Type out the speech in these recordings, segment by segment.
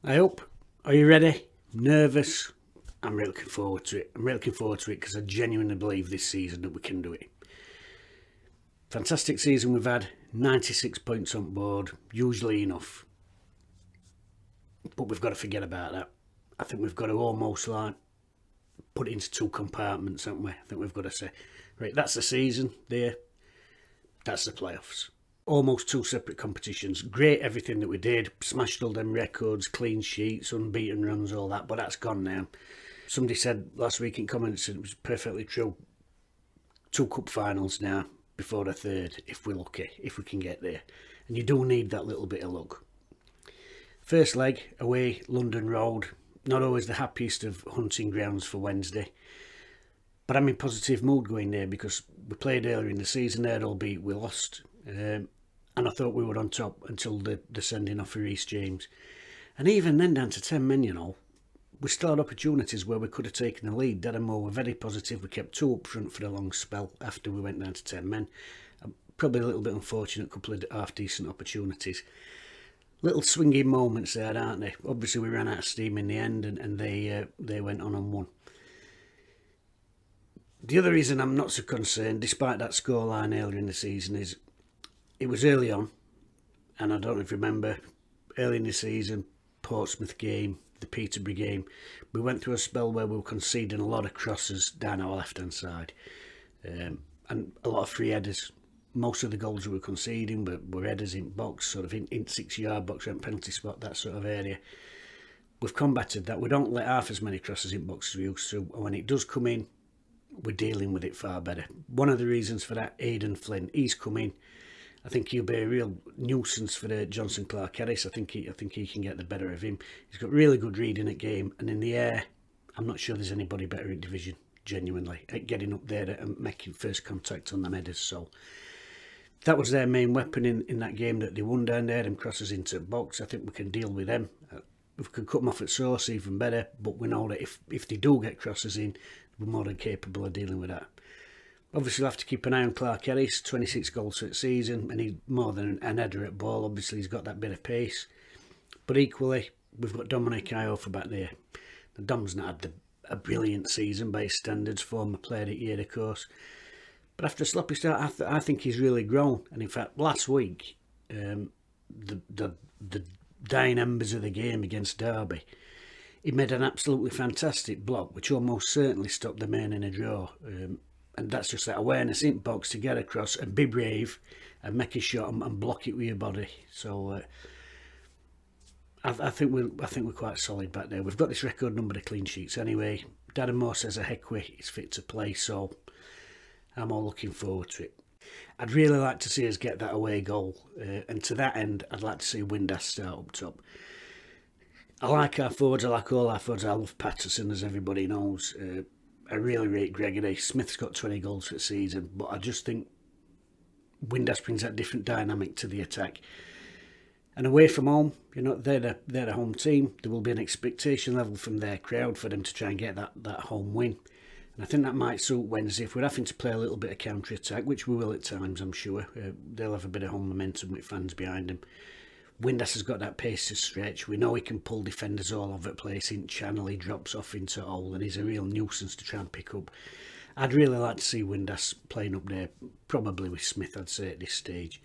I hope. Are you ready? Nervous? I'm really looking forward to it. I'm really looking forward to it because I genuinely believe this season that we can do it. Fantastic season we've had. 96 points on board. Usually enough. But we've got to forget about that. I think we've got to almost like put it into two compartments, haven't we? I think we've got to say, right, that's the season there. That's the playoffs. Almost two separate competitions. Great everything that we did. Smashed all them records, clean sheets, unbeaten runs, all that. But that's gone now. Somebody said last week in comments, and it was perfectly true, 2 cup finals now before the third, if we're lucky, if we can get there. And you do need that little bit of luck. First leg, away, London Road. Not always the happiest of hunting grounds for Wednesday. But I'm in positive mood going there because we played earlier in the season there, albeit we lost. And I thought we were on top until the sending off for Reece James. And even then, down to 10 men, we still had opportunities where we could have taken the lead. Darren were very positive. We kept 2 up front for a long spell after we went down to 10 men. Probably a little bit unfortunate, couple of half-decent opportunities. Little swinging moments there, aren't they? Obviously, we ran out of steam in the end and they went on and won. The other reason I'm not so concerned, despite that scoreline earlier in the season, is it was early on, and I don't know if you remember, early in the season, Portsmouth game, the Peterborough game, we went through a spell where we were conceding a lot of crosses down our left-hand side, and a lot of free headers. Most of the goals we were conceding were headers in box, sort of in 6-yard box, around penalty spot, that sort of area. We've combated that. We don't let half as many crosses in box as we used to, and when it does come in, we're dealing with it far better. One of the reasons for that, Aidan Flynn, he's come in. I think he'll be a real nuisance for the Johnson Clark Harris. I think he can get the better of him. He's got really good reading at game, and in the air, I'm not sure there's anybody better in division, genuinely, at getting up there and making first contact on them headers. So that was their main weapon in that game that they won down there, them crosses into box. I think we can deal with them. If we could cut them off at source, even better. But we know that if they do get crosses in, we're more than capable of dealing with that. Obviously, we'll have to keep an eye on Clark Harris, 26 goals for the season, and he's more than an header at ball. Obviously, he's got that bit of pace. But equally, we've got Dominic Iofa back there. The Dom's not had a brilliant season by his standards, former player of the year, of course. But after a sloppy start, I think he's really grown. And in fact, last week, the dying embers of the game against Derby, he made an absolutely fantastic block, which almost certainly stopped the man in a draw. And that's just that awareness in box to get across and be brave and make a shot and block it with your body. So I think we're quite solid back there. We've got this record number of clean sheets anyway. Darren Moore says a Heckway is fit to play, so I'm all looking forward to it. I'd really like to see us get that away goal, and to that end, I'd like to see Windass start up top. I like our forwards, I like all our forwards. I love Patterson, as everybody knows. I really rate Gregory. Smith's got 20 goals for the season, but I just think Windass brings that different dynamic to the attack. And away from home, they're the home team. There will be an expectation level from their crowd for them to try and get that home win. And I think that might suit Wednesday. If we're having to play a little bit of counter-attack, which we will at times, I'm sure, they'll have a bit of home momentum with fans behind them. Windass has got that pace to stretch. We know he can pull defenders all over the place in channel. He drops off into a hole and he's a real nuisance to try and pick up. I'd really like to see Windass playing up there, probably with Smith, I'd say, at this stage.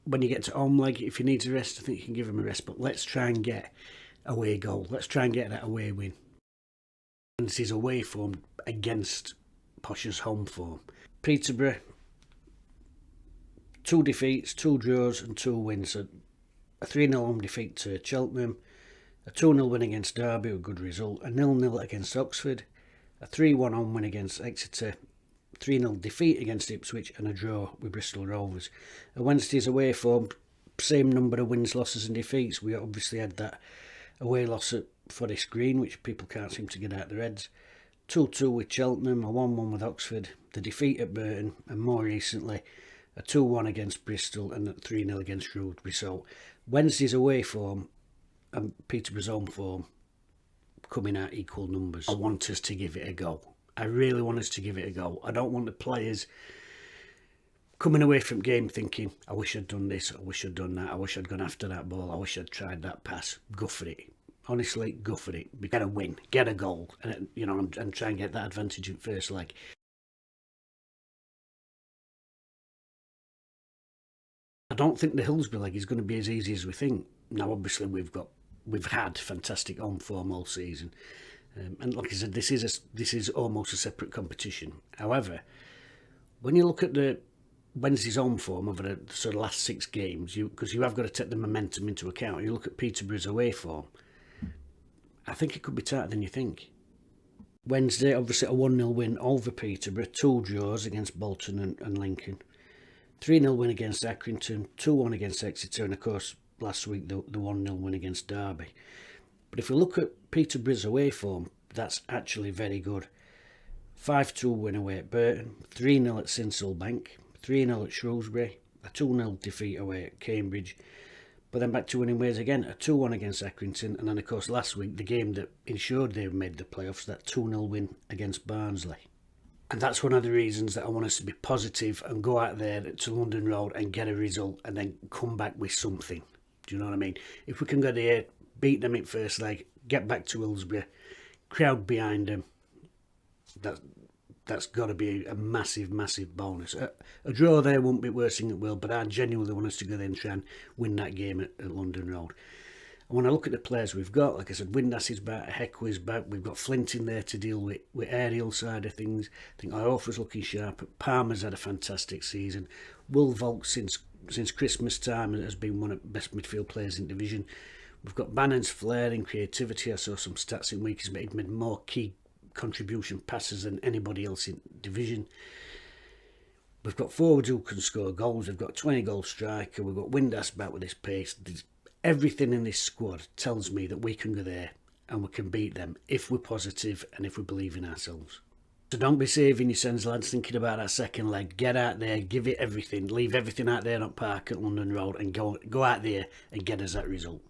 When you get to home leg, if he needs a rest, I think you can give him a rest. But let's try and get away goal. Let's try and get that away win. This is away form against Posh's home form. Peterborough, 2 defeats, 2 draws and 2 wins. So a 3-0 home defeat to Cheltenham, a 2-0 win against Derby, a good result, a 0-0 against Oxford, a 3-1 home win against Exeter, 3-0 defeat against Ipswich and a draw with Bristol Rovers. Wednesday's away form, same number of wins, losses and defeats. We obviously had that away loss at Forest Green, which people can't seem to get out their heads. 2-2 with Cheltenham, a 1-1 with Oxford, the defeat at Burton, and more recently a 2-1 against Bristol and a 3-0 against Shrewsbury. So Wednesday's away form and Peterborough's home form coming out equal numbers. I want us to give it a go. I really want us to give it a go. I don't want the players coming away from game thinking, I wish I'd done this, I wish I'd done that, I wish I'd gone after that ball, I wish I'd tried that pass. Go for it. Honestly, go for it. Get a win, get a goal, and and try and get that advantage in first leg. I don't think the Hillsborough leg is going to be as easy as we think. Now, obviously, we've had fantastic home form all season, and like I said, this is almost a separate competition. However, when you look at the Wednesday's home form over the sort of last 6 games, because you have got to take the momentum into account. You look at Peterborough's away form. I think it could be tighter than you think. Wednesday, obviously, a 1-0 win over Peterborough, 2 draws against Bolton and Lincoln, 3-0 win against Accrington, 2-1 against Exeter, and of course, last week the 1-0 win against Derby. But if we look at Peterborough's away form, that's actually very good. 5-2 win away at Burton, 3-0 at Sincilbank, 3-0 at Shrewsbury, a 2-0 defeat away at Cambridge, but then back to winning ways again, a 2-1 against Accrington, and then of course last week the game that ensured they made the playoffs, that 2-0 win against Barnsley. And that's one of the reasons that I want us to be positive and go out there to London Road and get a result and then come back with something. Do you know what I mean? If we can go there, beat them in first leg, get back to Hillsborough, crowd behind them, that's got to be a massive, massive bonus. A draw there won't be worse than it will, but I genuinely want us to go there and try and win that game at London Road. And when I look at the players we've got, like I said, Windass is back, Heckwa's back, we've got Flint in there to deal with aerial side of things. I think Iorfa's looking sharp. Palmer's had a fantastic season. Will Volk, since Christmas time, has been one of the best midfield players in division. We've got Bannon's flair and creativity. I saw some stats in week. He's made more key contribution passes than anybody else in division. We've got forwards who can score goals. We've got a 20-goal striker. We've got Windass back with his pace. Everything in this squad tells me that we can go there and we can beat them if we're positive and if we believe in ourselves. So don't be saving your sons, lads, thinking about that second leg. Get out there, give it everything, leave everything out there on park at London Road and go out there and get us that result.